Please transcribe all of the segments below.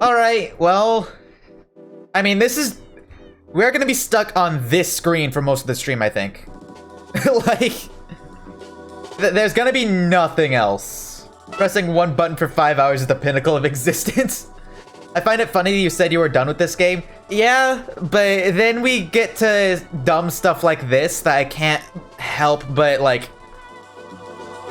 Alright, well... I mean, we're gonna be stuck on this screen for most of the stream, I think. Like... there's gonna be nothing else. Pressing one button for 5 hours is the pinnacle of existence. I find it funny you said you were done with this game. Yeah, but then we get to dumb stuff like this that I can't help but, like,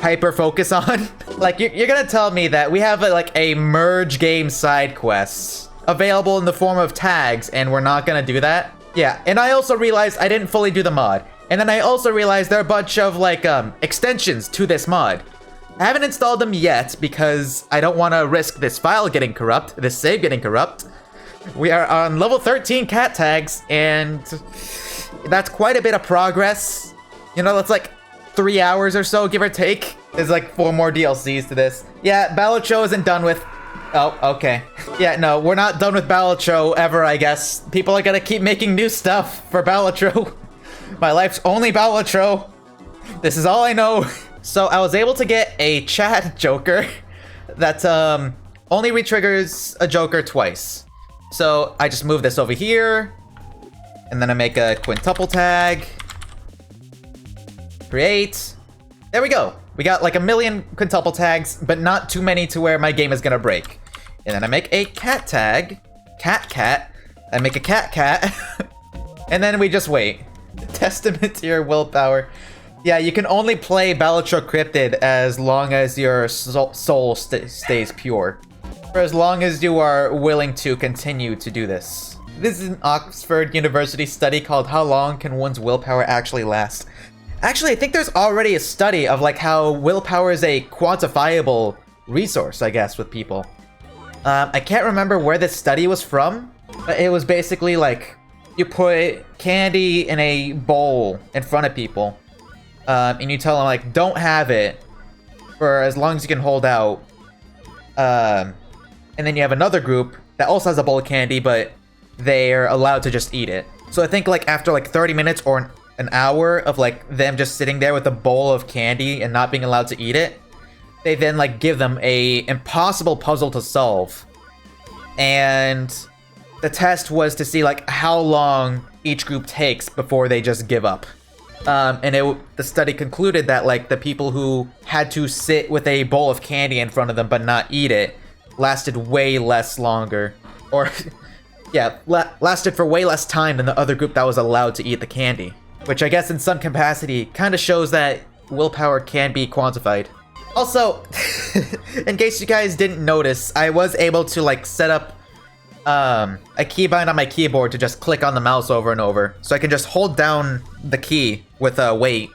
hyper-focus on. Like, you're gonna tell me that we have, like, a merge game side quest available in the form of tags, and we're not gonna do that? Yeah, and I also realized I didn't fully do the mod. And then I also realized there are a bunch of, like, extensions to this mod. I haven't installed them yet because I don't want to risk this file getting corrupt, this save getting corrupt. We are on level 13 cat tags, and that's quite a bit of progress. You know, that's like 3 hours or so, give or take. There's like 4 more DLCs to this. Yeah, Balatro isn't done with... Oh, okay. Yeah, no, we're not done with Balatro ever, I guess. People are gonna keep making new stuff for Balatro. My life's only Balatro. This is all I know. So I was able to get a chat joker that only retriggers a joker twice. So I just move this over here, and then I make a quintuple tag. Create. There we go. We got like 1,000,000 quintuple tags, but not too many to where my game is gonna break. And then I make a cat tag. Cat. I make a cat. And then we just wait. Testament to your willpower. Yeah, you can only play Balatro Cryptid as long as your soul stays pure. For as long as you are willing to continue to do this. This is an Oxford University study called How Long Can One's Willpower Actually Last? Actually, I think there's already a study of like how willpower is a quantifiable resource, I guess, with people. I can't remember where this study was from, but it was basically like you put candy in a bowl in front of people. And you tell them, like, don't have it for as long as you can hold out. And then you have another group that also has a bowl of candy, but they're allowed to just eat it. So I think, like, after, like, 30 minutes or an hour of, like, them just sitting there with a bowl of candy and not being allowed to eat it, they then, like, give them a impossible puzzle to solve. And the test was to see, like, how long each group takes before they just give up. And the study concluded that, like, the people who had to sit with a bowl of candy in front of them but not eat it lasted way less longer. Or, yeah, lasted for way less time than the other group that was allowed to eat the candy. Which I guess in some capacity kind of shows that willpower can be quantified. Also, in case you guys didn't notice, I was able to, like, set up a keybind on my keyboard to just click on the mouse over and over. So I can just hold down the key with weight,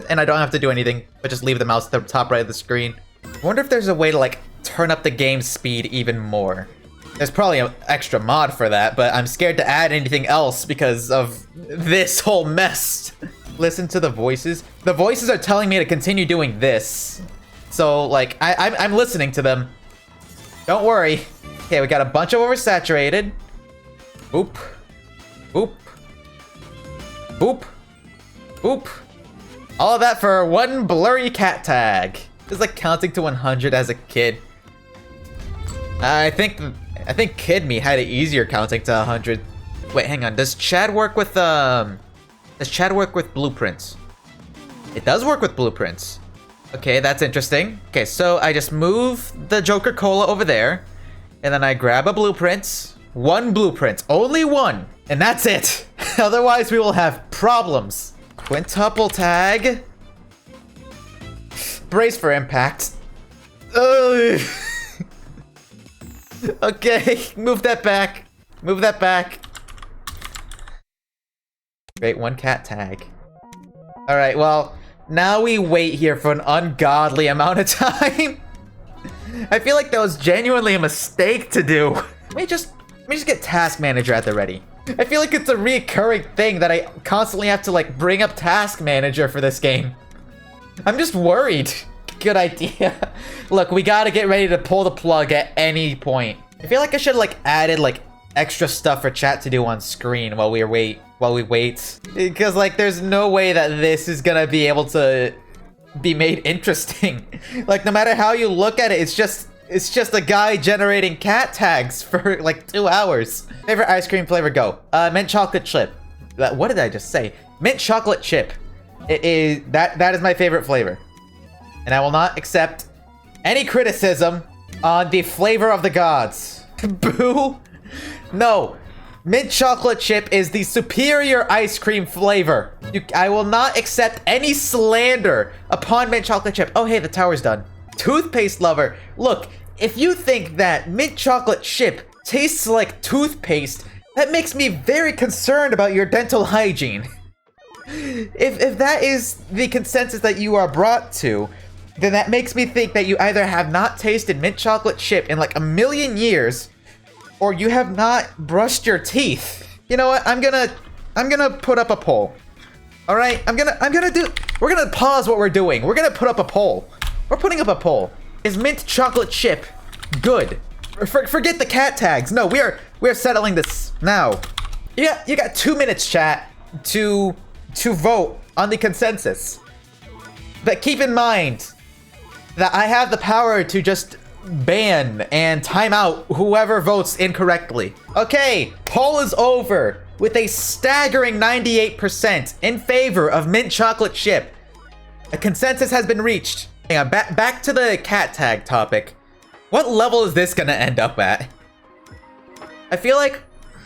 and I don't have to do anything, but just leave the mouse at the top right of the screen. I wonder if there's a way to, like, turn up the game speed even more. There's probably an extra mod for that, but I'm scared to add anything else because of this whole mess. Listen to the voices. The voices are telling me to continue doing this. So, like, I'm listening to them. Don't worry. Okay, we got a bunch of oversaturated. Boop. Boop. Boop. Boop. All of that for one blurry cat tag. It's like counting to 100 as a kid. I think Kid Me had it easier counting to 100. Wait, hang on. Does Chad work with blueprints? It does work with blueprints. Okay, that's interesting. Okay, so I just move the Joker Cola over there. And then I grab a blueprint. One blueprint. Only one. And that's it. Otherwise, we will have problems. Quintuple tag. Brace for impact. Ugh. Okay, move that back. Move that back. Great, one cat tag. Alright, well, now we wait here for an ungodly amount of time. I feel like that was genuinely a mistake to do. Let me just get Task Manager at the ready. I feel like it's a recurring thing that I constantly have to, like, bring up Task Manager for this game. I'm just worried. Good idea. Look, we gotta get ready to pull the plug at any point. I feel like I should, like, added, like, extra stuff for chat to do on screen while we wait. Because, like, there's no way that this is gonna be able to be made interesting. Like, no matter how you look at it, it's just It's just a guy generating cat tags for like 2 hours. Favorite ice cream flavor, go. Mint chocolate chip. What did I just say? Mint chocolate chip. That is my favorite flavor. And I will not accept any criticism on the flavor of the gods. Boo. No. Mint chocolate chip is the superior ice cream flavor. I will not accept any slander upon mint chocolate chip. Oh, hey, the tower's done. Toothpaste lover. Look, if you think that mint chocolate chip tastes like toothpaste, that makes me very concerned about your dental hygiene. If that is the consensus that you are brought to, then that makes me think that you either have not tasted mint chocolate chip in like 1,000,000 years, or you have not brushed your teeth. You know what? I'm gonna put up a poll. All right, we're gonna pause what we're doing. We're gonna put up a poll. We're putting up a poll. Is mint chocolate chip good? Forget the cat tags. No, we are settling this now. You got 2 minutes, chat, to vote on the consensus. But keep in mind that I have the power to just ban and time out whoever votes incorrectly. Okay, poll is over with a staggering 98% in favor of mint chocolate chip. A consensus has been reached. Hang on, back to the cat tag topic. What level is this gonna end up at? I feel like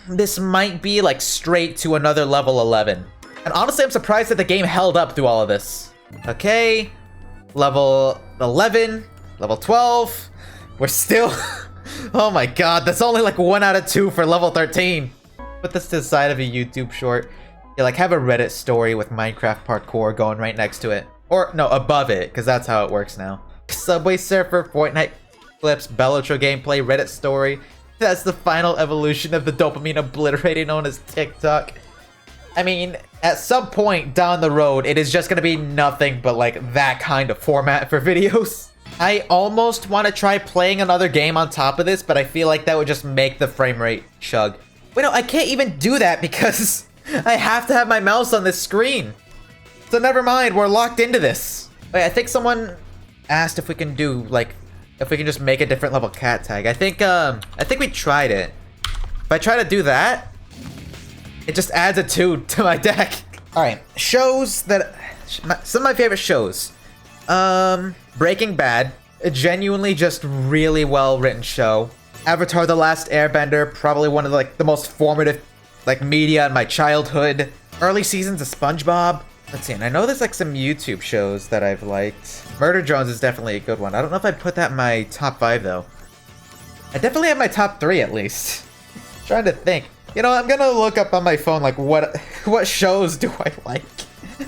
this might be like straight to another level 11. And honestly, I'm surprised that the game held up through all of this. Okay, level 11, level 12. We're still... Oh my god, that's only like 1 out of 2 for level 13. Put this to the side of a YouTube short. Yeah, like have a Reddit story with Minecraft parkour going right next to it. Or, no, above it, because that's how it works now. Subway Surfer, Fortnite clips, Balatro gameplay, Reddit story. That's the final evolution of the dopamine obliterator known as TikTok. I mean, at some point down the road, it is just going to be nothing but like that kind of format for videos. I almost want to try playing another game on top of this, but I feel like that would just make the frame rate chug. Wait, no, I can't even do that because I have to have my mouse on this screen. So never mind, we're locked into this. Wait, I think someone asked if we can do, like, if we can just make a different level cat tag. I think we tried it. If I try to do that, it just adds a 2 to my deck. All right, shows that, some of my favorite shows. Breaking Bad, a genuinely just really well written show. Avatar: The Last Airbender, probably one of the most formative like media in my childhood. Early seasons of SpongeBob. Let's see, and I know there's like some YouTube shows that I've liked. Murder Drones is definitely a good one. I don't know if I'd put that in my top 5 though. I definitely have my top 3 at least. Trying to think. You know, I'm gonna look up on my phone like what shows do I like?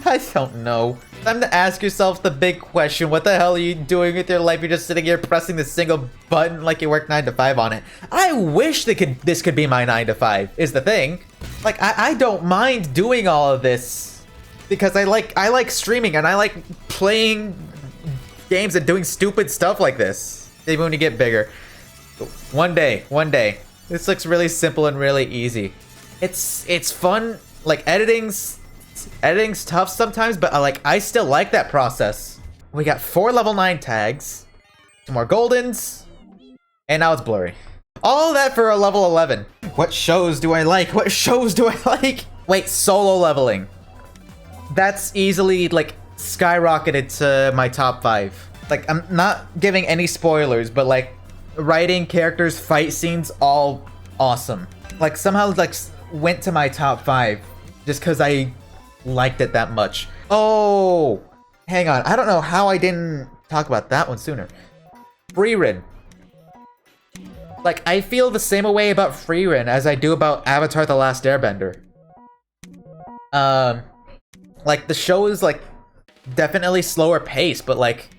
I don't know. Time to ask yourself the big question. What the hell are you doing with your life? You're just sitting here pressing this single button like you work 9 to 5 on it. I wish this could be my 9 to 5 is the thing. Like I don't mind doing all of this because I like streaming and I like playing games and doing stupid stuff like this. Even when you get bigger. One day. This looks really simple and really easy. It's fun. Like editing's tough sometimes, but I still like that process. We got 4 level 9 tags, 2 more goldens, and now it's blurry. All of that for a level 11. What shows do I like? What shows do I like? Wait, solo leveling. That's easily like skyrocketed to my top 5. Like I'm not giving any spoilers, but like writing characters, fight scenes, all awesome. Like somehow like went to my top 5 just because I liked it that much. Oh, hang on. I don't know how I didn't talk about that one sooner. Freerin. Like, I feel the same way about Freerin as I do about Avatar: The Last Airbender. Like, the show is, like, definitely slower pace, but, like,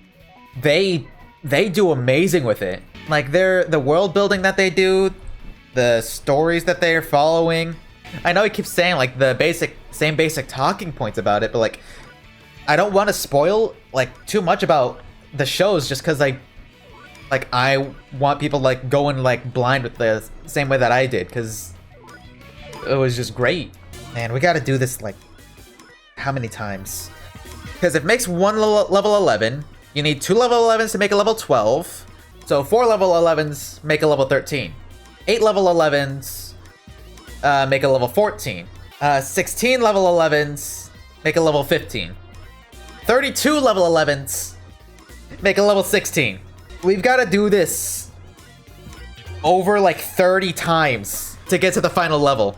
they do amazing with it. Like, the world building that they do, the stories that they're following. I know he keeps saying like the same basic talking points about it, but like I don't want to spoil like too much about the shows just because I want people like going like blind with the same way that I did because it was just great. Man, we got to do this like how many times? Because it makes one level 11. You need 2 level 11s to make a level 12. So 4 level 11s make a level 13. 8 level 11s make a level 14. 16 level 11s make a level 15. 32 level 11s make a level 16. We've got to do this over like 30 times to get to the final level.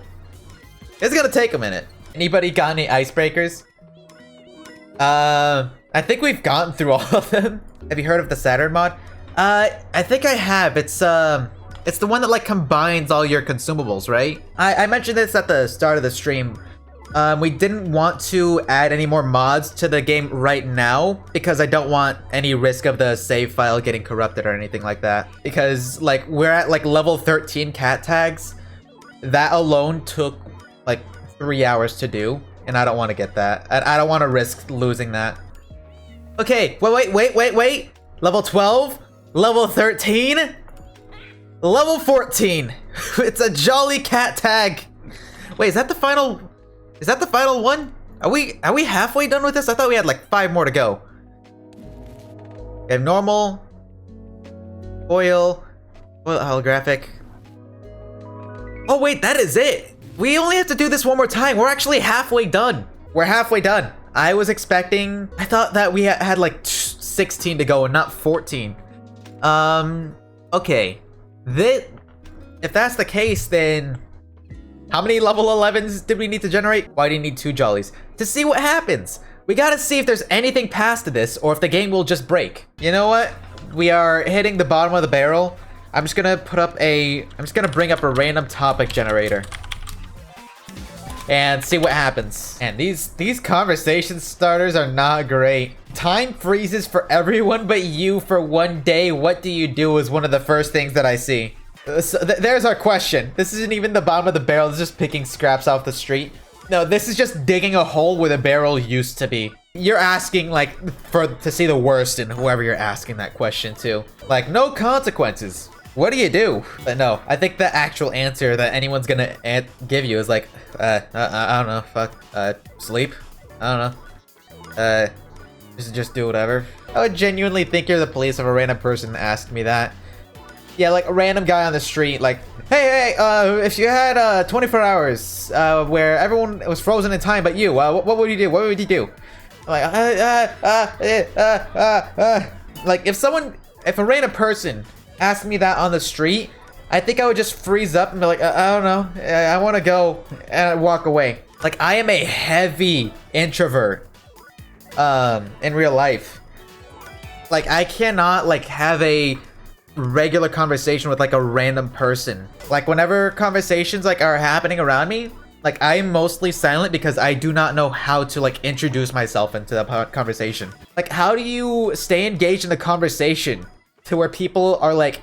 It's gonna take a minute. Anybody got any icebreakers? I think we've gotten through all of them. Have you heard of the Saturn mod? I think I have. It's the one that like combines all your consumables, right? I mentioned this at the start of the stream. We didn't want to add any more mods to the game right now because I don't want any risk of the save file getting corrupted or anything like that. Because like we're at like level 13 cat tags. That alone took like 3 hours to do, and I don't want to get that. I don't want to risk losing that. Okay, wait. Level 12, level 13, level 14. It's a jolly cat tag. Wait, is that the final? Is that the final one? Are we halfway done with this? I thought we had like 5 more to go. We have normal, oil holographic. Oh wait, that is it. We only have to do this one more time. We're actually halfway done. We're halfway done. I thought that we had like 16 to go and not 14. Okay. If that's the case, then how many level 11s did we need to generate? Why do you need 2 jollies? To see what happens. We gotta see if there's anything past this or if the game will just break. You know what? We are hitting the bottom of the barrel. I'm just gonna bring up a random topic generator and see what happens. And these conversation starters are not great. Time freezes for everyone but you for 1 day. What do you do is one of the first things that I see. So there's our question. This isn't even the bottom of the barrel. It's just picking scraps off the street. No, this is just digging a hole where the barrel used to be. You're asking like to see the worst in whoever you're asking that question to. Like, no consequences. What do you do? But no, I think the actual answer that anyone's gonna give you is like, I don't know, fuck, sleep? I don't know. Just do whatever. I would genuinely think you're the police if a random person asked me that. Yeah, like a random guy on the street, like, hey, if you had 24 hours where everyone was frozen in time but you, what would you do? What would you do? Like, like if a random person asked me that on the street, I think I would just freeze up and be like, I don't know, I want to go, and I'd walk away. Like, I am a heavy introvert in real life. Like, I cannot like have a regular conversation with like a random person. Like, whenever conversations like are happening around me, like I'm mostly silent because I do not know how to like introduce myself into the conversation. Like, how do you stay engaged in the conversation to where people are like,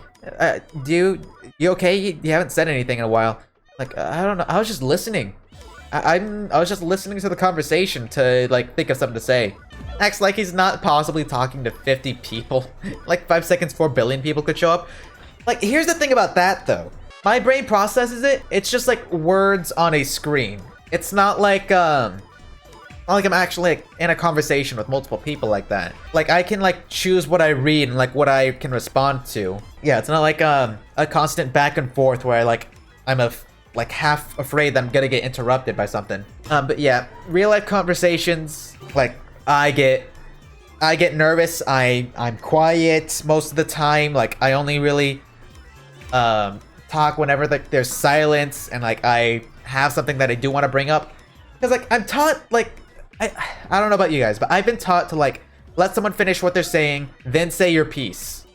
you okay? You haven't said anything in a while. Like, I don't know. I was just listening. I was just listening to the conversation to like think of something to say. Acts like he's not possibly talking to 50 people. Like 5 seconds, 4 billion people could show up. Like, here's the thing about that though. My brain processes it. It's just like words on a screen. It's not like I'm actually like in a conversation with multiple people like that. Like, I can like choose what I read and like what I can respond to. Yeah, it's not like a constant back and forth where I'm like half afraid that I'm gonna get interrupted by something. But yeah, real life conversations, like I get nervous. I'm quiet most of the time. Like, I only really talk whenever like there's silence and like I have something that I do want to bring up. Because like I'm taught, like I don't know about you guys, but I've been taught to like let someone finish what they're saying, then say your piece.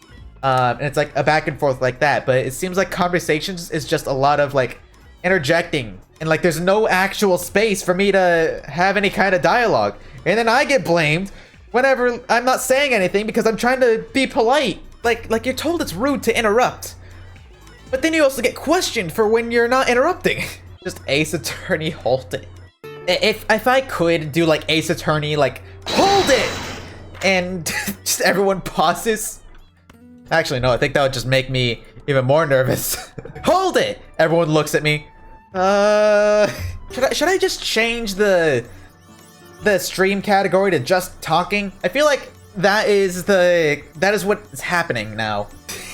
And it's like a back and forth like that. But it seems like conversations is just a lot of like interjecting, and like there's no actual space for me to have any kind of dialogue. And then I get blamed whenever I'm not saying anything because I'm trying to be polite. Like you're told it's rude to interrupt, but then you also get questioned for when you're not interrupting. Just Ace Attorney, hold it. If I could do like Ace Attorney, like hold it, and just everyone pauses. Actually, no, I think that would just make me even more nervous. Hold it! Everyone looks at me. Should I just change the stream category to just talking? I feel like that is what's happening now.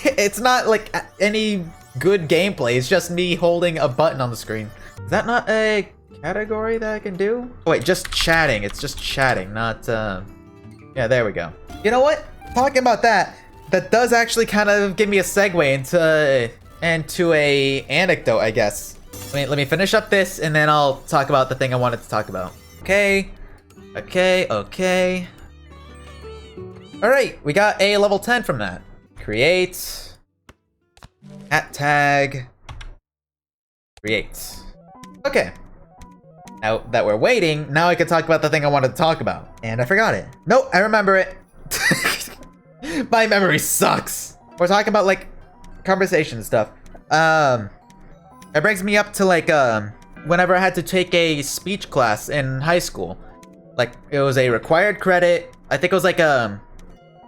It's not like any good gameplay. It's just me holding a button on the screen. Is that not a category that I can do? Oh, wait, just chatting. It's just chatting, not yeah, there we go. You know what? Talking about that does actually kind of give me a segue into a anecdote, I guess. Let me finish up this and then I'll talk about the thing I wanted to talk about. Okay. Alright, we got a level 10 from that. Create. Cat tag. Create. Okay. Now that we're waiting, now I can talk about the thing I wanted to talk about. And I forgot it. Nope, I remember it. My memory sucks. We're talking about, like, conversation stuff. It brings me up to, like, whenever I had to take a speech class in high school. Like, it was a required credit. I think it was, like,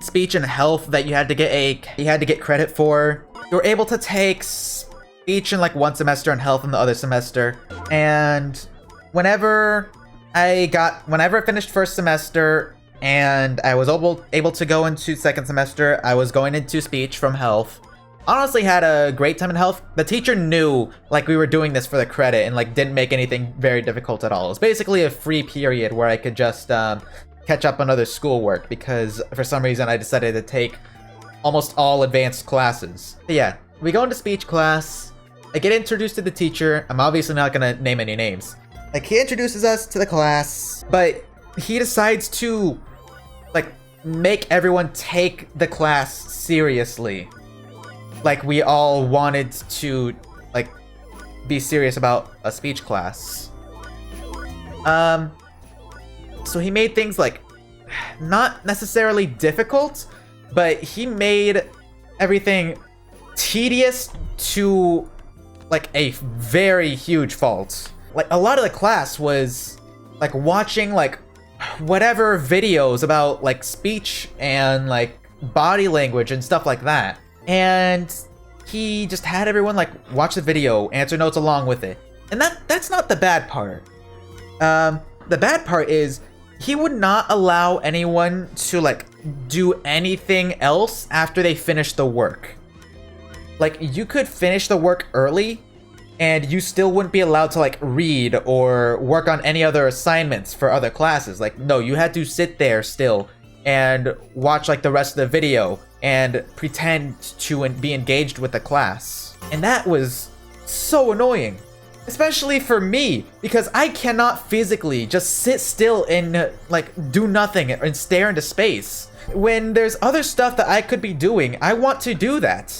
speech and health that you had to get credit for. You were able to take speech in, like, one semester and health in the other semester. And whenever I finished first semester and I was able to go into second semester, I was going into speech from health. Honestly, had a great time in health. The teacher knew, like, we were doing this for the credit and, like, didn't make anything very difficult at all. It was basically a free period where I could just catch up on other schoolwork because for some reason I decided to take almost all advanced classes. But yeah, we go into speech class. I get introduced to the teacher. I'm obviously not gonna name any names. Like, he introduces us to the class, but he decides to, like, make everyone take the class seriously. Like, we all wanted to, like, be serious about a speech class. So he made things, like, not necessarily difficult, but he made everything tedious to, like, a very huge fault. Like, a lot of the class was, like, watching, like, whatever videos about, like, speech and, like, body language and stuff like that. And he just had everyone, like, watch the video, answer notes along with it. And that's not the bad part. The bad part is he would not allow anyone to, like, do anything else after they finish the work. Like, you could finish the work early and you still wouldn't be allowed to, like, read or work on any other assignments for other classes. Like, no, you had to sit there still and watch, like, the rest of the video and pretend to be engaged with the class. And that was so annoying. Especially for me, because I cannot physically just sit still and, like, do nothing and stare into space. When there's other stuff that I could be doing, I want to do that.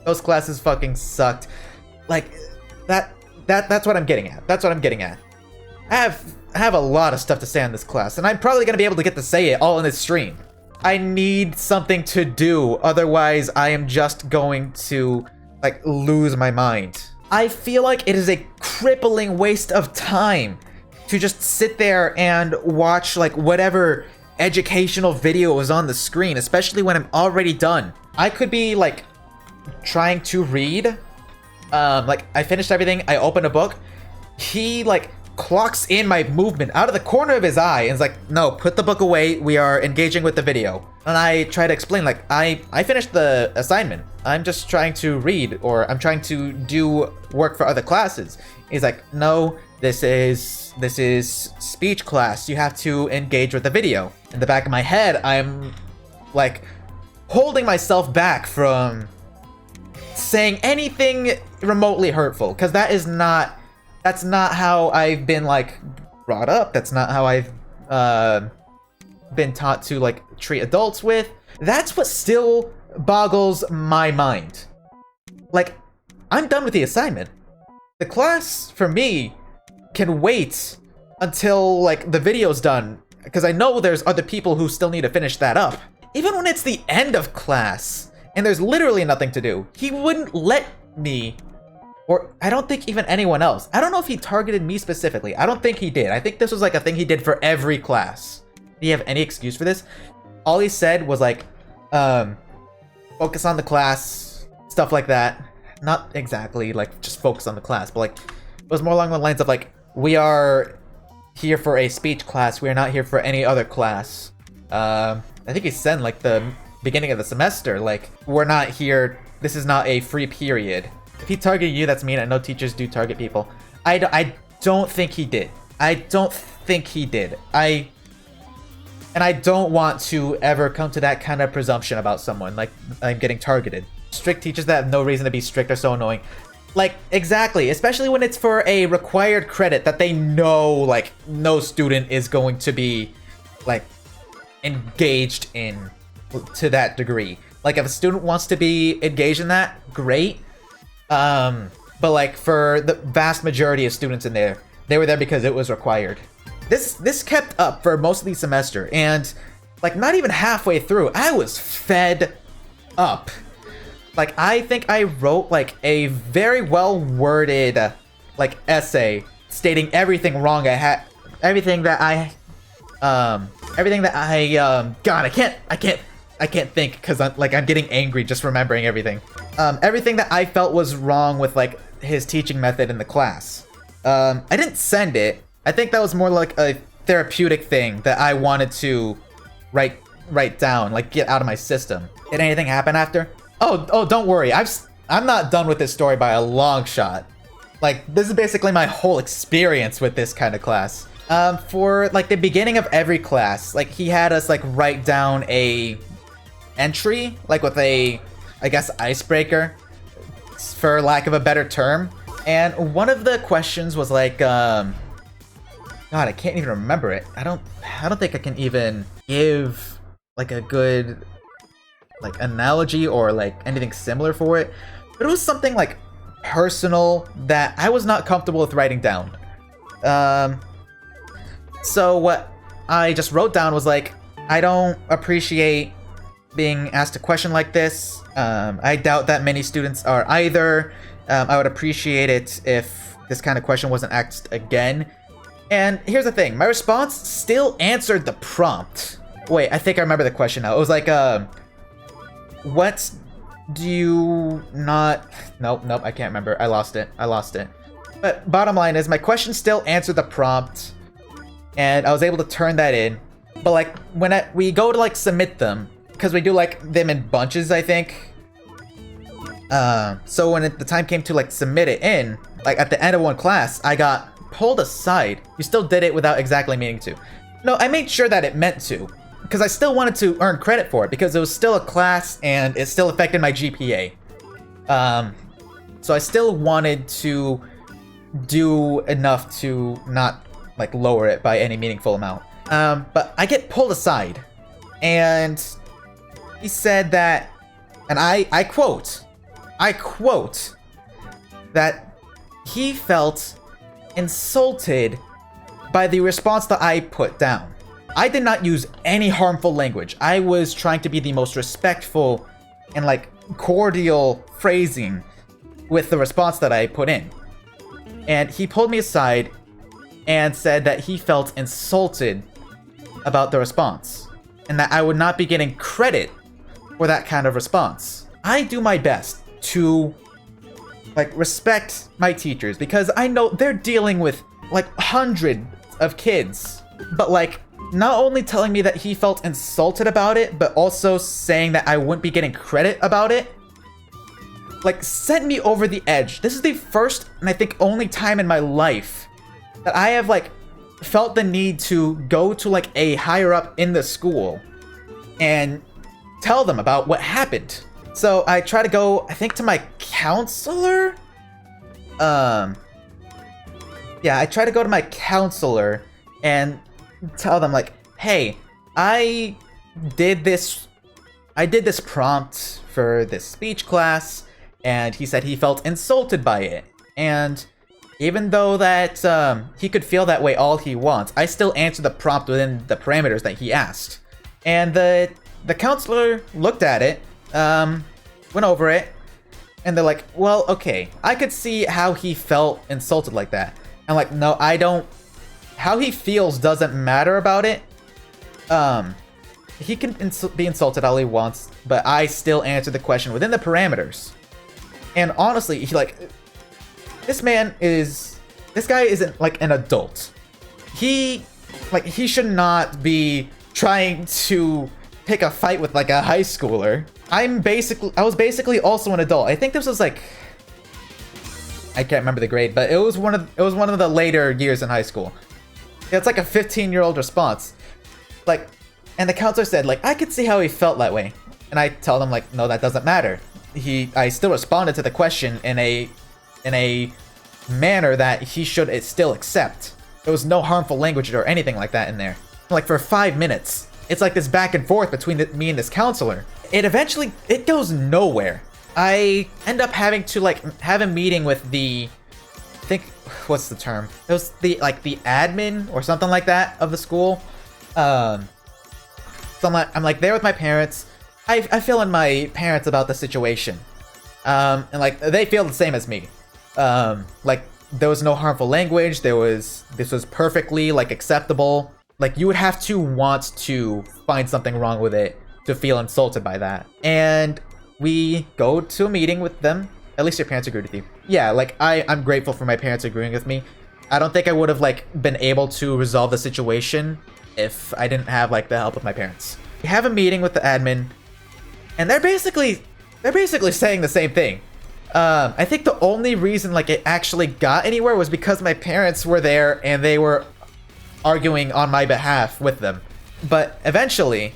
Those classes fucking sucked. Like, that's what I'm getting at. That's what I'm getting at. I have a lot of stuff to say on this class, and I'm probably gonna be able to get to say it all in this stream. I need something to do, otherwise I am just going to, like, lose my mind. I feel like it is a crippling waste of time to just sit there and watch, like, whatever educational video is on the screen, especially when I'm already done. I could be, like, trying to read. Like, I finished everything, I opened a book. He, like, clocks in my movement out of the corner of his eye and is like, no, put the book away, we are engaging with the video. And I try to explain, like, I finished the assignment. I'm just trying to read, or I'm trying to do work for other classes. He's like, no, this is speech class. You have to engage with the video. In the back of my head, I'm, like, holding myself back from saying anything remotely hurtful, because that's not how I've been, like, brought up. That's not how I've been taught to, like, treat adults with. That's what still boggles my mind. Like, I'm done with the assignment. The class, for me, can wait until, like, the video's done, because I know there's other people who still need to finish that up. Even when it's the end of class, and there's literally nothing to do, he wouldn't let me, or I don't think even anyone else. I don't know if he targeted me specifically. I don't think he did. I think this was, like, a thing he did for every class. Do you have any excuse for this? All he said was, like, focus on the class, stuff like that. Not exactly, like, just focus on the class, but, like, it was more along the lines of, like, we are here for a speech class. We are not here for any other class. And I think he said like the beginning of the semester, like, we're not here, this is not a free period. If he targeted you, that's mean. I know teachers do target people. I don't think he did. I don't think he did. And I don't want to ever come to that kind of presumption about someone, like I'm getting targeted. Strict teachers that have no reason to be strict are so annoying. Like, exactly, especially when it's for a required credit that they know, like, no student is going to be, like, engaged in to that degree. Like, if a student wants to be engaged in that, great. But, like, for the vast majority of students in there, they were there because it was required. This kept up for most of the semester, and, like, not even halfway through, I was fed up. Like, I think I wrote, like, a very well-worded, like, essay stating everything wrong I had, everything that I, God, I can't think, because I'm getting angry just remembering everything. Everything that I felt was wrong with, like, his teaching method in the class. I didn't send it. I think that was more like a therapeutic thing that I wanted to write down, like, get out of my system. Did anything happen after? Oh, don't worry. I'm not done with this story by a long shot. Like, this is basically my whole experience with this kind of class. For, like, the beginning of every class, like, he had us, like, write down a entry, like, with a, I guess, icebreaker, for lack of a better term. And one of the questions was, like, God, I can't even remember it. I don't think I can even give, like, a good, like, analogy or like anything similar for it, but it was something like personal that I was not comfortable with writing down. So what I just wrote down was like, I don't appreciate being asked a question like this. I doubt that many students are either. I would appreciate it if this kind of question wasn't asked again. And here's the thing, my response still answered the prompt. Wait, I think I remember the question now. It was like, what do you not... Nope, I can't remember. I lost it. But bottom line is, my question still answered the prompt, and I was able to turn that in. But, like, when we go to, like, submit them, because we do, like, them in bunches, I think. So when the time came to, like, submit it in, like, at the end of one class, I got pulled aside. You still did it without exactly meaning to. No, I made sure that it meant to, because I still wanted to earn credit for it, because it was still a class and it still affected my GPA. So I still wanted to do enough to not, like, lower it by any meaningful amount. But I get pulled aside, and he said that, and I quote, that he felt insulted by the response that I put down. I did not use any harmful language. I was trying to be the most respectful and, like, cordial phrasing with the response that I put in. And he pulled me aside and said that he felt insulted about the response, and that I would not be getting credit for that kind of response. I do my best to, like, respect my teachers, because I know they're dealing with, like, hundreds of kids. But, like, not only telling me that he felt insulted about it, but also saying that I wouldn't be getting credit about it, like, sent me over the edge. This is the first, and I think only time in my life that I have, like, felt the need to go to, like, a higher up in the school and tell them about what happened. So I try to go, I think, to my counselor? Yeah, I try to go to my counselor and tell them, like, hey, I did this prompt for this speech class, and he said he felt insulted by it. And even though that he could feel that way all he wants, I still answered the prompt within the parameters that he asked. And the counselor looked at it, went over it, and they're like, well, okay, I could see how he felt insulted like that. I'm like, no, I don't. How he feels doesn't matter about it. He can be insulted all he wants, but I still answer the question within the parameters. And honestly, this guy isn't, like, an adult. He should not be trying to pick a fight with like a high schooler. I was basically also an adult. I think this was like, I can't remember the grade, but it was one of the later years in high school. It's like a 15-year-old response. Like, and the counselor said, like, I could see how he felt that way. And I tell him, like, no, that doesn't matter. I still responded to the question in a manner that he should still accept. There was no harmful language or anything like that in there. Like, for 5 minutes, it's like this back and forth between me and this counselor. It goes nowhere. I end up having to, like, have a meeting with what's the term? It was the admin or something like that of the school. So I'm like there with my parents. I fill in my parents about the situation. And like they feel the same as me. Like there was no harmful language. This was perfectly like acceptable. Like you would have to want to find something wrong with it to feel insulted by that. And we go to a meeting with them. At least your parents agreed with you. Yeah, like I'm grateful for my parents agreeing with me. I don't think I would have like been able to resolve the situation if I didn't have like the help of my parents. We have a meeting with the admin, and they're basically saying the same thing. I think the only reason like it actually got anywhere was because my parents were there and they were arguing on my behalf with them. But eventually,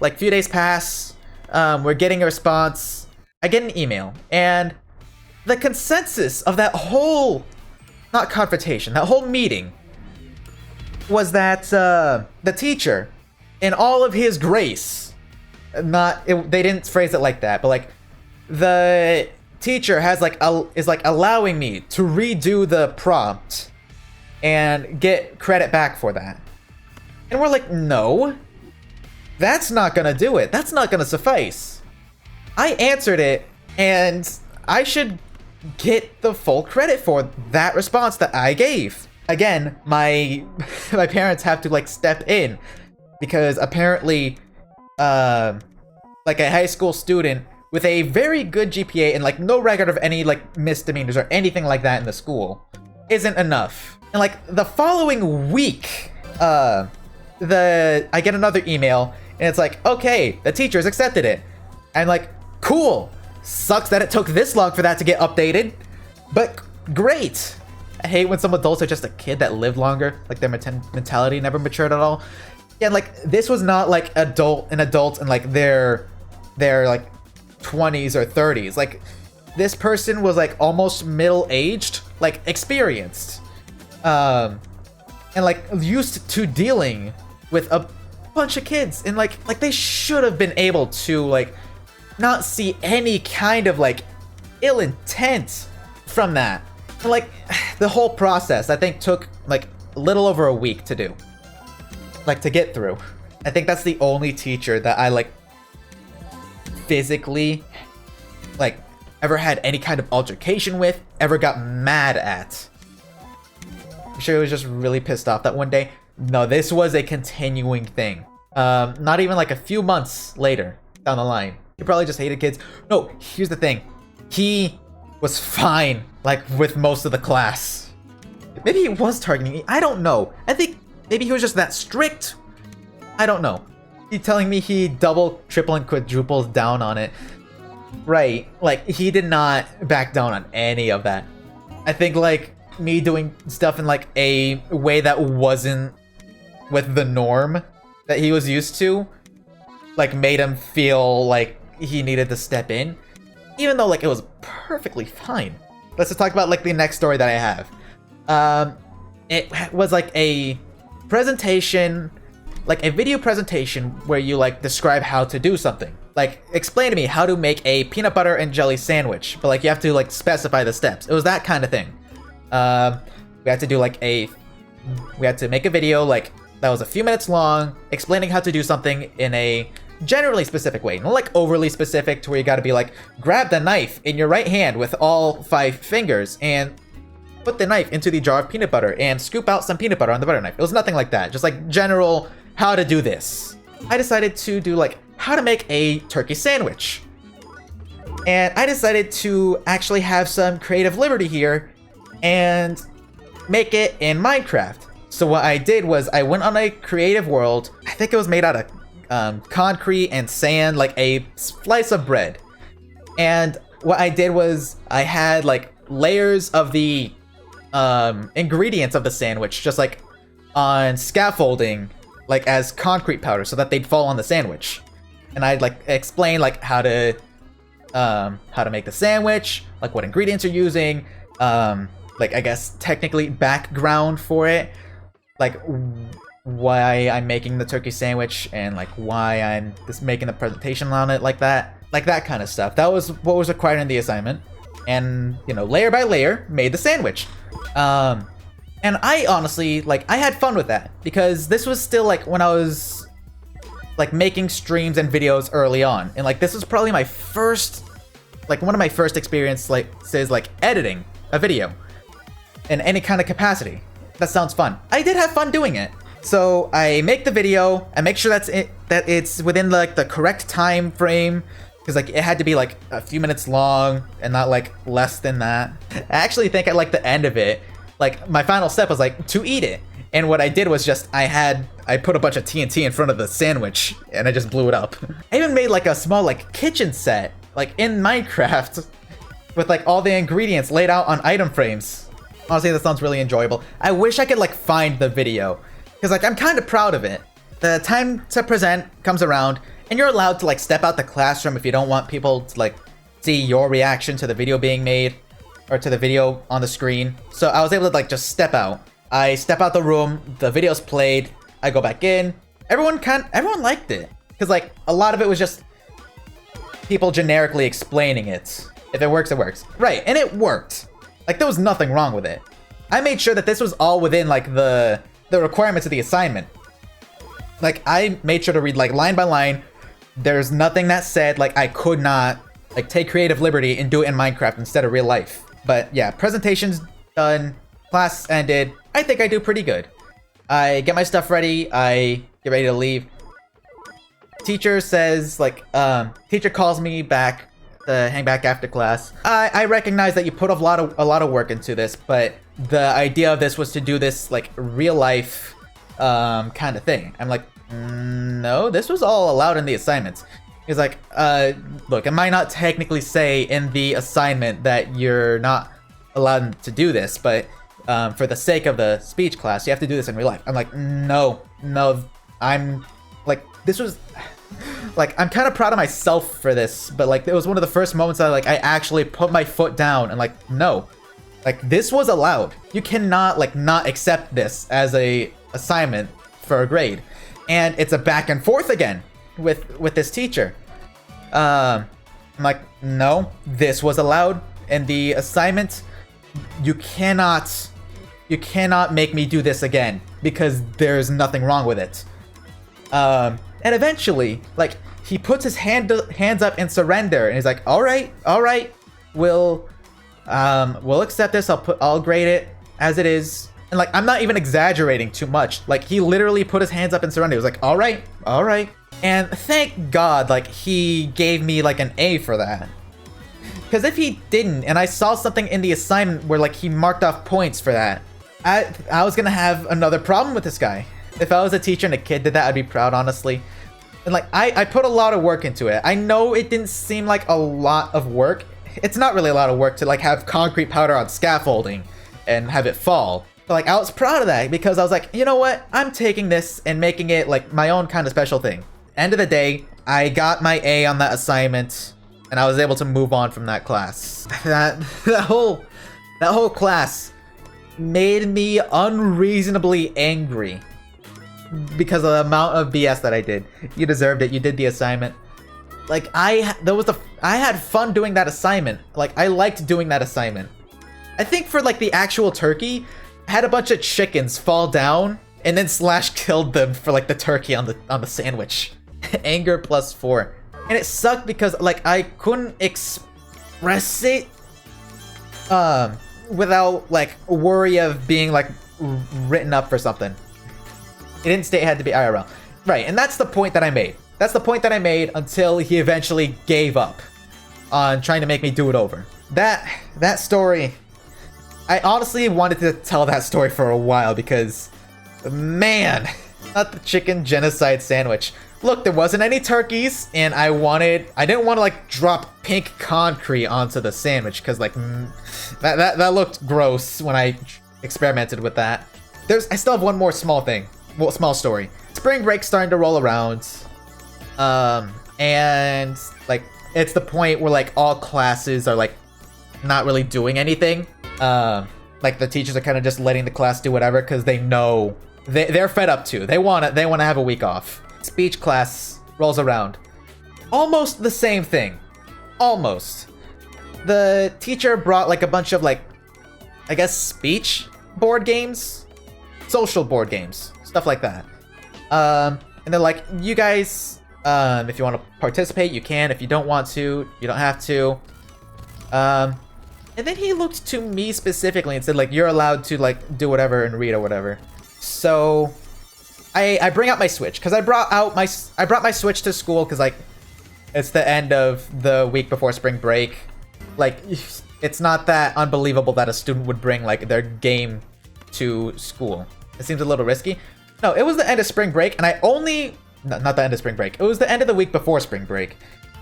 like a few days pass, we're getting a response. I get an email, and the consensus of that whole, not confrontation, that whole meeting was that the teacher, in all of his grace, they didn't phrase it like that, but like the teacher is allowing me to redo the prompt and get credit back for that. And we're like, no, that's not gonna do it. That's not gonna suffice. I answered it, and I should get the full credit for that response that I gave. Again, my parents have to like step in because apparently, like a high school student with a very good GPA and like no record of any like misdemeanors or anything like that in the school isn't enough. And like the following week, I get another email and it's like, okay, the teacher's accepted it. I'm like, cool. Sucks that it took this long for that to get updated, but great. I hate when some adults are just a kid that lived longer, like their mentality never matured at all. Yeah, like this was not like an adult in like their like 20s or 30s. Like this person was like almost middle-aged, like experienced, and like used to dealing with a bunch of kids, and like they should have been able to like not see any kind of like ill intent from that. And, like the whole process I think took like a little over a week to do, like to get through. I think that's the only teacher that I like physically like ever had any kind of altercation with, ever got mad at. I'm sure he was just really pissed off that one day. No, this was a continuing thing. Not even like a few months later down the line. He probably just hated kids. No, here's the thing. He was fine, like, with most of the class. Maybe he was targeting me. I don't know. I think maybe he was just that strict. I don't know. He's telling me he double, triple, and quadrupled down on it. Right. Like, he did not back down on any of that. I think, like, me doing stuff in, like, a way that wasn't with the norm that he was used to, like, made him feel like he needed to step in, even though like it was perfectly fine. Let's just talk about like the next story that I have. It was like a presentation, like a video presentation where you like describe how to do something. Like explain to me how to make a peanut butter and jelly sandwich, but like you have to like specify the steps. It was that kind of thing. We had to do like we had to make a video like that was a few minutes long, explaining how to do something in a generally specific way, not like overly specific to where you gotta be like, grab the knife in your right hand with all 5 fingers and put the knife into the jar of peanut butter and scoop out some peanut butter on the butter knife. It was nothing like that, just like general how to do this. I decided to do like how to make a turkey sandwich. And I decided to actually have some creative liberty here and make it in Minecraft. So what I did was I went on a creative world. I think it was made out of concrete and sand, like a slice of bread. And what I did was I had like layers of the ingredients of the sandwich just like on scaffolding, like as concrete powder, so that they'd fall on the sandwich. And I'd like explain like how to make the sandwich, like what ingredients you're using, like I guess technically background for it, like why I'm making the turkey sandwich and like why I'm just making the presentation on it, like that kind of stuff. That was what was required in the assignment, and you know, layer by layer made the sandwich. And I honestly, like, I had fun with that because this was still like when I was like making streams and videos early on, and like this was probably my first, like one of my first experience like says like editing a video in any kind of capacity. That sounds fun. I did have fun doing it. So I make the video, I make sure that it's within like the correct time frame, because like it had to be like a few minutes long and not like less than that. I actually think at like the end of it, like my final step was like to eat it. And what I did was just I put a bunch of TNT in front of the sandwich and I just blew it up. I even made like a small like kitchen set like in Minecraft with like all the ingredients laid out on item frames. Honestly, that sounds really enjoyable. I wish I could like find the video, because like I'm kind of proud of it. The time to present comes around and you're allowed to like step out the classroom if you don't want people to like see your reaction to the video being made or to the video on the screen. So I was able to like just step out. I step out the room, the video's played, I go back in. Everyone liked it, because like a lot of it was just people generically explaining it. If it works, it works. Right, and it worked. Like there was nothing wrong with it. I made sure that this was all within like the requirements of the assignment. Like I made sure to read like line by line. There's nothing that said like I could not like take creative liberty and do it in Minecraft instead of real life. But yeah, presentation's done, class ended. I think I do pretty good. I get my stuff ready, I get ready to leave. Teacher says like, teacher calls me back to hang back after class. I recognize that you put a lot of work into this, but the idea of this was to do this like real life kind of thing. I'm like, no, this was all allowed in the assignments. He's like, look, it might not technically say in the assignment that you're not allowed to do this, but for the sake of the speech class, you have to do this in real life. I'm like, no, I'm like, this was like, I'm kind of proud of myself for this, but like it was one of the first moments that like I actually put my foot down and like, no, like this was allowed. You cannot like not accept this as a assignment for a grade. And it's a back and forth again with this teacher. I'm like, no, this was allowed in the assignment. You cannot make me do this again because there's nothing wrong with it. And eventually, like, he puts his hands up in surrender, and he's like, all right, we'll accept this. I'll grade it as it is. And like, I'm not even exaggerating too much. Like, he literally put his hands up in surrender. He was like, all right. And thank God, like, he gave me like an A for that. Because if he didn't, and I saw something in the assignment where like he marked off points for that, I was gonna have another problem with this guy. If I was a teacher and a kid did that, I'd be proud, honestly. And like, I put a lot of work into it. I know it didn't seem like a lot of work. It's not really a lot of work to like have concrete powder on scaffolding and have it fall. But like, I was proud of that because I was like, you know what? I'm taking this and making it like my own kind of special thing. End of the day, I got my A on that assignment and I was able to move on from that class. That whole class made me unreasonably angry because of the amount of BS that I did. You deserved it. You did the assignment. Like, I had fun doing that assignment. Like, I liked doing that assignment. I think for like the actual turkey, I had a bunch of chickens fall down and then Slash killed them for like the turkey on the sandwich. Anger +4. And it sucked because like I couldn't express it without like worry of being like written up for something. It didn't state it had to be IRL. Right, and that's the point that I made. That's the point that I made until he eventually gave up on trying to make me do it over. That story, I honestly wanted to tell that story for a while because, man, not the chicken genocide sandwich. look, there wasn't any turkeys, and I didn't want to like drop pink concrete onto the sandwich because like that looked gross when I experimented with that. I still have one more small thing, well, small story. Spring break's starting to roll around, and like it's the point where like all classes are like not really doing anything. Like the teachers are kind of just letting the class do whatever because they know they're fed up too. They want to have a week off. Speech class rolls around. Almost the same thing. Almost. The teacher brought like a bunch of like, I guess, speech board games, social board games, stuff like that. And they're like, you guys, if you want to participate, you can. If you don't want to, you don't have to. And then he looked to me specifically and said like, you're allowed to like do whatever and read or whatever. So I bring out my Switch because I brought my Switch to school because like it's the end of the week before spring break. Like it's not that unbelievable that a student would bring like their game to school. It seems a little risky. No, it was the end of spring break, and not the end of spring break. It was the end of the week before spring break,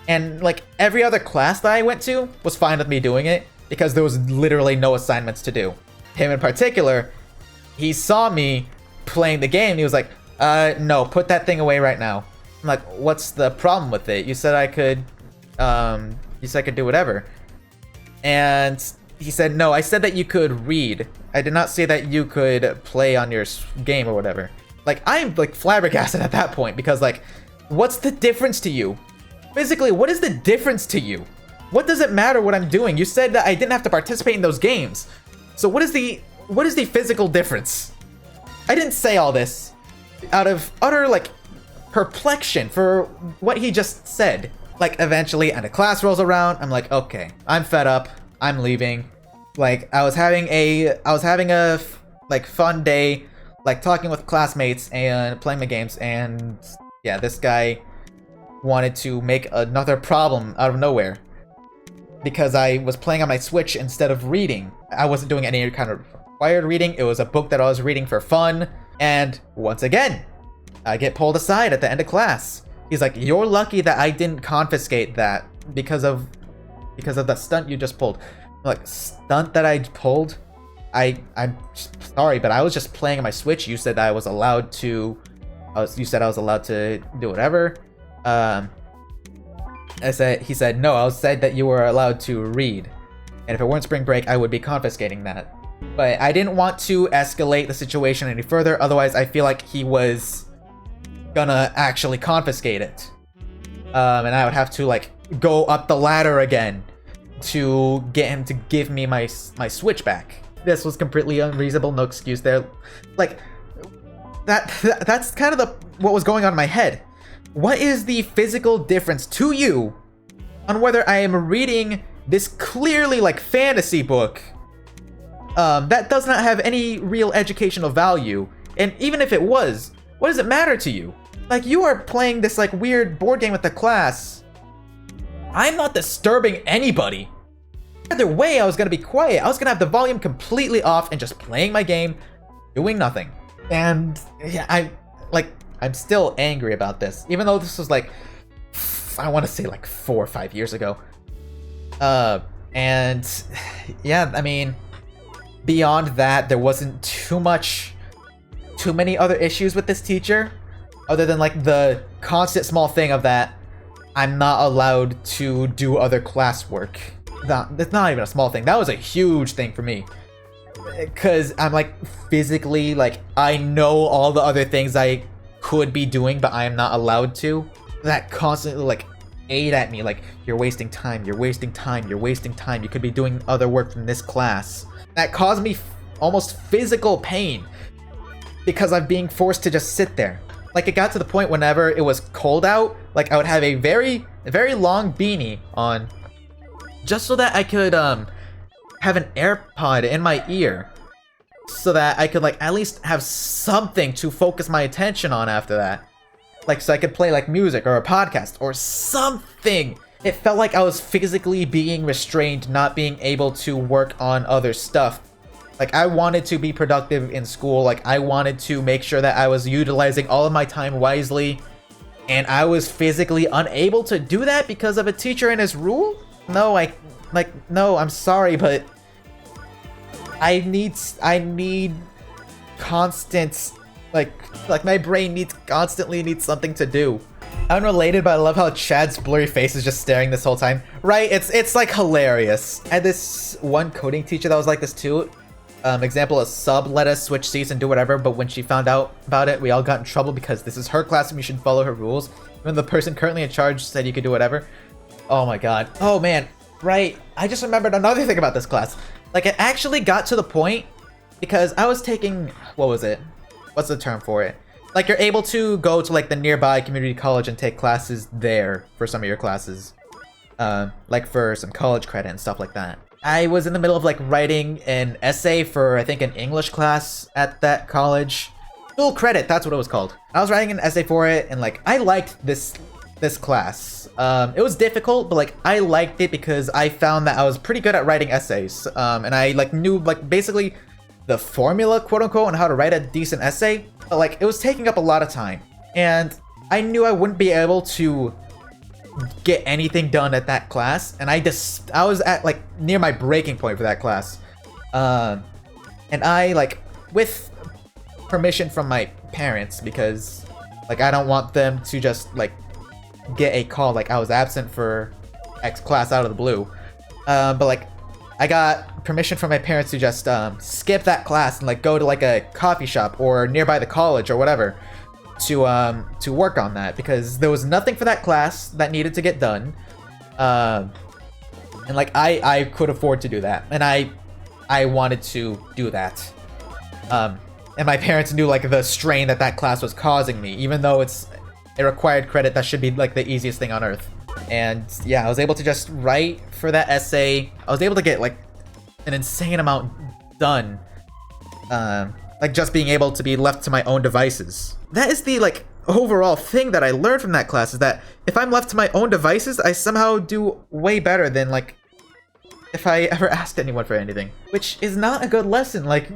and like every other class that I went to was fine with me doing it because there was literally no assignments to do. Him in particular, he saw me playing the game. He was like, no, put that thing away right now. I'm like, what's the problem with it? You said I could do whatever. And he said, no, I said that you could read. I did not say that you could play on your game or whatever. Like, I'm like flabbergasted at that point because like, what's the difference to you? Physically, what is the difference to you? What does it matter what I'm doing? You said that I didn't have to participate in those games. So what is the physical difference? I didn't say all this out of utter like perplexion for what he just said. Like eventually, and the class rolls around. I'm like, okay, I'm fed up. I'm leaving. Like I was having a like fun day, like talking with classmates and playing the games, and yeah, this guy wanted to make another problem out of nowhere because I was playing on my Switch instead of reading. I wasn't doing any kind of required reading. It was a book that I was reading for fun, and once again, I get pulled aside at the end of class. He's like, you're lucky that I didn't confiscate that because of the stunt you just pulled. I'm like, stunt that I pulled? I'm sorry, but I was just playing on my Switch. You said that I was allowed to. You said I was allowed to do whatever. He said no. I said that you were allowed to read, and if it weren't spring break, I would be confiscating that. But I didn't want to escalate the situation any further. Otherwise, I feel like he was gonna actually confiscate it, and I would have to like go up the ladder again to get him to give me my Switch back. This was completely unreasonable. No excuse there. Like that's kind of what was going on in my head. What is the physical difference to you on whether I am reading this clearly like fantasy book that does not have any real educational value, and even if it was, what does it matter to you? Like, you are playing this like weird board game with the class. I'm not disturbing anybody. Either way, I was gonna be quiet. I was gonna have the volume completely off and just playing my game, doing nothing. And yeah, I'm still angry about this, even though this was like, I want to say like 4 or 5 years ago. And yeah, I mean, beyond that, there wasn't too many other issues with this teacher, other than like the constant small thing of that I'm not allowed to do other classwork. That's not even a small thing. That was a huge thing for me, because I'm like physically, like, I know all the other things I could be doing, but I am not allowed to. That constantly like ate at me, like, you're wasting time, you're wasting time, you're wasting time, you could be doing other work from this class. That caused me almost physical pain because I'm being forced to just sit there. Like, it got to the point whenever it was cold out, like, I would have a very long beanie on just so that I could have an AirPod in my ear so that I could like at least have something to focus my attention on after that. Like, so I could play like music or a podcast or something. It felt like I was physically being restrained, not being able to work on other stuff. Like, I wanted to be productive in school. Like, I wanted to make sure that I was utilizing all of my time wisely. and I was physically unable to do that because of a teacher and his rule? No, no, I'm sorry, but I need constant, like my brain constantly needs something to do. Unrelated, but I love how Chad's blurry face is just staring this whole time. Right, it's like hilarious. I had this one coding teacher that was like this too. Example, a sub let us switch seats and do whatever, but when she found out about it, we all got in trouble because this is her class and we should follow her rules. When the person currently in charge said you could do whatever. Oh my god. Oh man, right. I just remembered another thing about this class. Like, it actually got to the point because I was taking, what was it? What's the term for it? Like, you're able to go to like the nearby community college and take classes there for some of your classes. Like for some college credit and stuff like that. I was in the middle of like writing an essay for I think an English class at that college. Full credit, that's what it was called. I was writing an essay for it and like I liked this class. It was difficult, but like I liked it because I found that I was pretty good at writing essays. And I like knew like basically the formula, quote unquote, on how to write a decent essay. But like it was taking up a lot of time. And I knew I wouldn't be able to get anything done at that class, and I was at like near my breaking point for that class, and I like with permission from my parents, because like I don't want them to just like get a call like I was absent for X class out of the blue, but like I got permission from my parents to just skip that class and like go to like a coffee shop or nearby the college or whatever to work on that, because there was nothing for that class that needed to get done, and like I could afford to do that, and I wanted to do that, and my parents knew like the strain that class was causing me, even though it's a required credit that should be like the easiest thing on earth. And yeah, I was able to just write for that essay. I was able to get like an insane amount done, like just being able to be left to my own devices. That is the like overall thing that I learned from that class, is that if I'm left to my own devices, I somehow do way better than like if I ever asked anyone for anything, which is not a good lesson. Like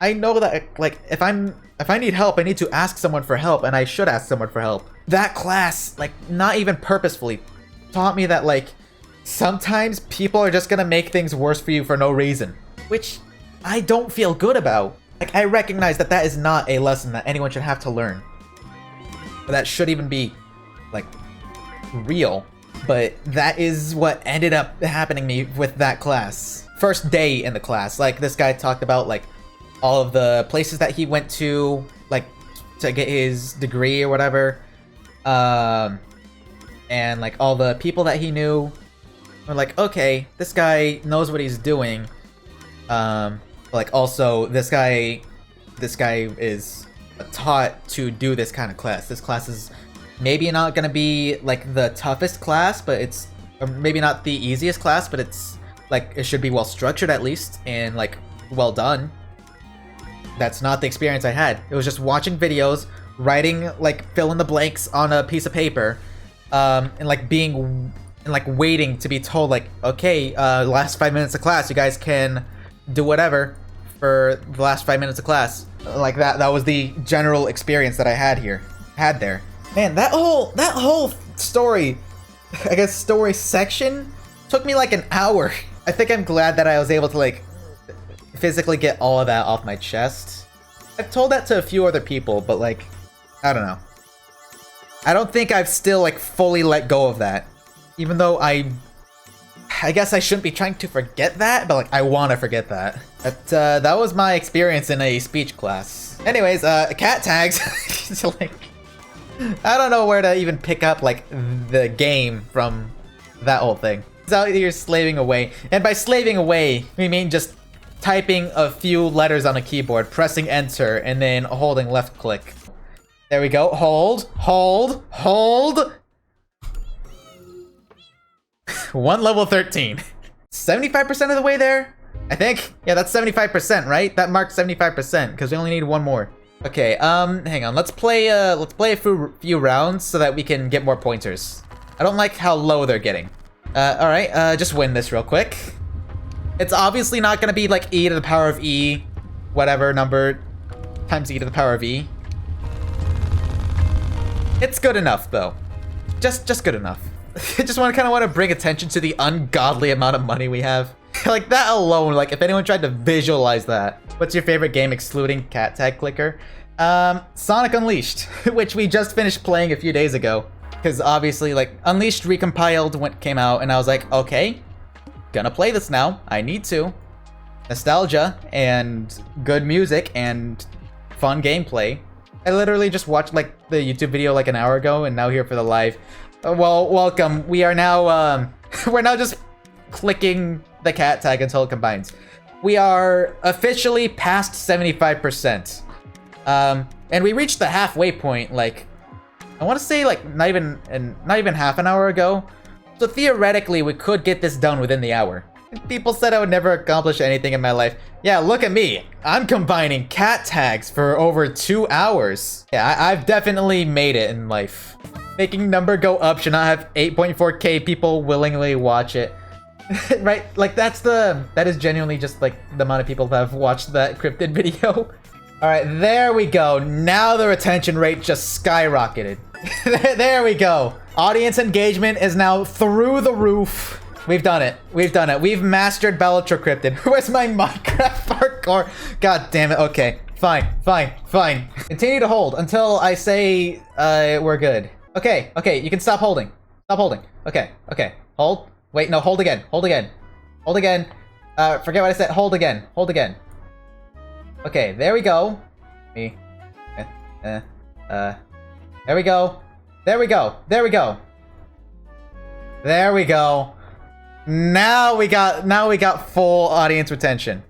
I know that like if I need help, I need to ask someone for help, and I should ask someone for help. That class, like not even purposefully, taught me that like sometimes people are just gonna make things worse for you for no reason, which I don't feel good about. Like, I recognize that is not a lesson that anyone should have to learn, or that should even be, like, real. But that is what ended up happening to me with that class. First day in the class, like, this guy talked about, like, all of the places that he went to, like, to get his degree or whatever. And, like, all the people that he knew. We're like, okay, this guy knows what he's doing. Like also this guy is taught to do this kind of class. This class is maybe not gonna be like the toughest class, but it's maybe not the easiest class, but it's like it should be well structured at least, and like well done. That's not the experience I had. It was just watching videos, writing like fill in the blanks on a piece of paper, and like waiting to be told like, okay, last 5 minutes of class, you guys can do whatever for the last 5 minutes of class. Like that was the general experience that I had there. Man, that whole story, I guess story section, took me like an hour. I think I'm glad that I was able to like physically get all of that off my chest. I've told that to a few other people, but like, I don't know. I don't think I've still like fully let go of that. Even though I guess I shouldn't be trying to forget that, but like I want to forget that. But that was my experience in a speech class. Anyways, cat tags. So, like, I don't know where to even pick up like the game from that whole thing. It's out here slaving away, and by slaving away we mean just typing a few letters on a keyboard, pressing enter, and then holding left click. There we go. Hold. 1 level 13. 75% of the way there? I think. Yeah, that's 75%, right? That marks 75%, because we only need one more. Okay, hang on. Let's play a few rounds so that we can get more pointers. I don't like how low they're getting. Alright, just win this real quick. It's obviously not gonna be like e to the power of e, whatever number, times e to the power of e. It's good enough, though. Just good enough. I just kind of want to bring attention to the ungodly amount of money we have. Like, that alone, like, if anyone tried to visualize that. What's your favorite game excluding Cat Tag Clicker? Sonic Unleashed, which we just finished playing a few days ago. Because obviously, like, Unleashed recompiled when it came out, and I was like, okay, gonna play this now. I need to. Nostalgia, and good music, and fun gameplay. I literally just watched, like, the YouTube video like an hour ago, and now here for the live. Well, welcome. We are now, we're now just clicking the cat tag until it combines. We are officially past 75%. And we reached the halfway point, like, I want to say, like, not even half an hour ago. So theoretically, we could get this done within the hour. People said I would never accomplish anything in my life. Yeah, look at me. I'm combining cat tags for over 2 hours. Yeah, I've definitely made it in life. Making number go up should not have 8.4k people willingly watch it. Right? Like, that is genuinely just, like, the amount of people that have watched that Cryptid video. Alright, there we go. Now the retention rate just skyrocketed. There we go. Audience engagement is now through the roof. We've done it. We've done it. We've mastered Balatro Cryptid. Where's my Minecraft parkour? God damn it. Okay. Fine. Fine. Fine. Continue to hold until I say we're good. Okay. Okay. You can stop holding. Stop holding. Okay. Okay. Hold. Wait. No. Hold again. Hold again. Hold again. Forget what I said. Hold again. Hold again. Okay. There we go. There we go. There we go. There we go. There we go. Now we got full audience retention.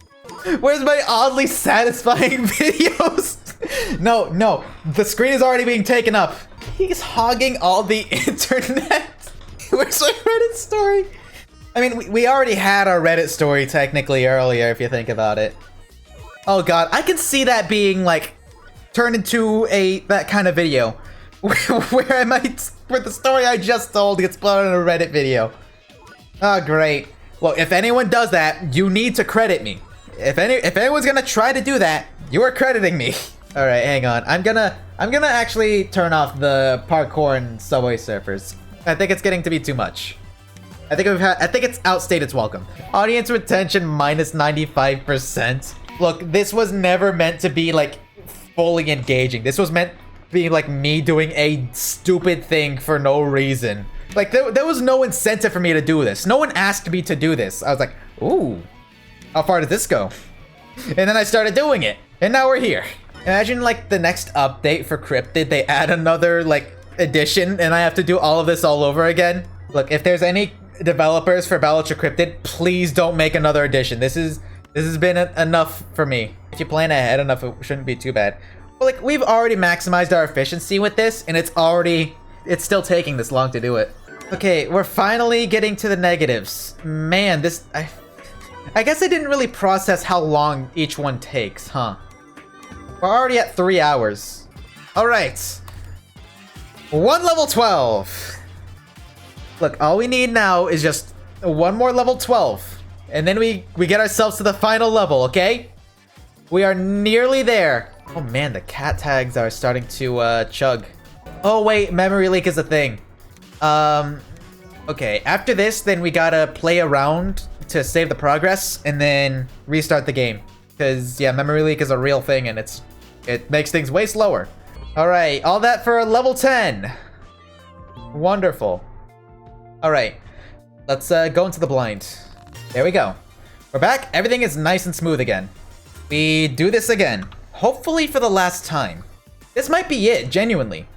Where's my oddly satisfying videos? No, the screen is already being taken up. He's hogging all the internet. Where's my Reddit story? I mean, we already had our Reddit story technically earlier, if you think about it. Oh god, I can see that being like turned into that kind of video where the story I just told gets put on a Reddit video. Oh, great. Well, if anyone does that, you need to credit me. If anyone's gonna try to do that, you are crediting me. All right, hang on. I'm gonna actually turn off the parkour and Subway Surfers. I think it's getting to be too much. I think it's outstayed its welcome. Audience retention minus 95%. Look, this was never meant to be like fully engaging. This was meant to be like me doing a stupid thing for no reason. Like, there was no incentive for me to do this. No one asked me to do this. I was like, ooh, how far did this go? And then I started doing it. And now we're here. Imagine, like, the next update for Cryptid, they add another, like, edition, and I have to do all of this all over again. Look, if there's any developers for Balatro Cryptid, please don't make another edition. This has been enough for me. If you plan ahead enough, it shouldn't be too bad. But, like, we've already maximized our efficiency with this, and it's still taking this long to do it. Okay, we're finally getting to the negatives. Man, I guess I didn't really process how long each one takes, huh? We're already at 3 hours. All right. One level 12. Look, all we need now is just one more level 12. And then we get ourselves to the final level, okay? We are nearly there. Oh man, the cat tags are starting to chug. Oh wait, memory leak is a thing. Okay, after this, then we gotta play around to save the progress and then restart the game. Because, yeah, memory leak is a real thing and it makes things way slower. Alright, all that for level 10. Wonderful. Alright, let's go into the blind. There we go. We're back. Everything is nice and smooth again. We do this again. Hopefully for the last time. This might be it, genuinely.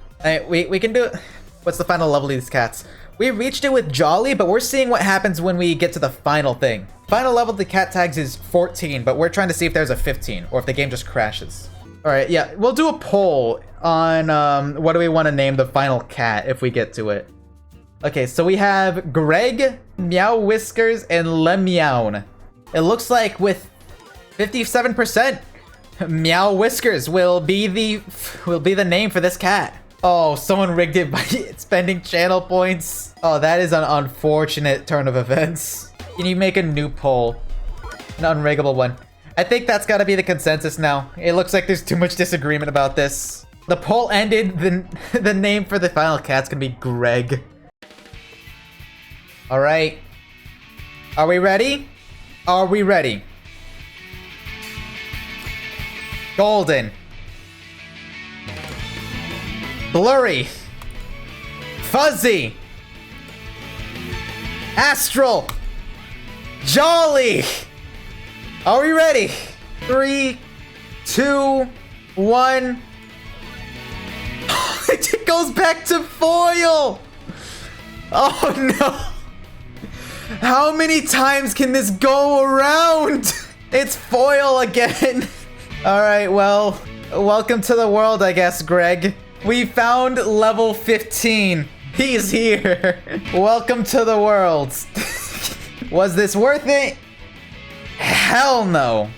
We can do it. What's the final level of these cats? We reached it with Jolly, but we're seeing what happens when we get to the final thing. Final level of the cat tags is 14, but we're trying to see if there's a 15 or if the game just crashes. All right, yeah, we'll do a poll on what do we want to name the final cat if we get to it. Okay, so we have Greg, Meow Whiskers, and Lemeown. It looks like with 57%, Meow Whiskers will be the name for this cat. Oh, someone rigged it by spending channel points. Oh, that is an unfortunate turn of events. Can you make a new poll? An unriggable one. I think that's gotta be the consensus now. It looks like there's too much disagreement about this. The poll ended. The name for the final cat's gonna be Greg. All right. Are we ready? Are we ready? Golden. Blurry. Fuzzy. Astral. Jolly. Are we ready? 3, 2, 1. It goes back to foil. Oh no. How many times can this go around? It's foil again. All right, well, welcome to the world, I guess, Greg. We found level 15. He's here. Welcome to the world. Was this worth it? Hell no.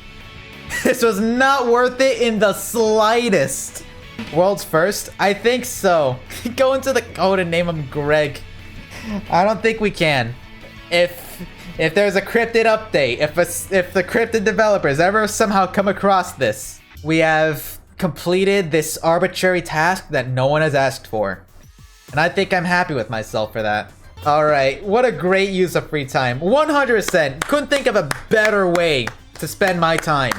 This was not worth it in the slightest. World's first? I think so. Go into the code and name him Greg. I don't think we can. If there's a Cryptid update, if the Cryptid developers ever somehow come across this, we have completed this arbitrary task that no one has asked for. And I think I'm happy with myself for that. Alright, what a great use of free time. 100%. Couldn't think of a better way to spend my time.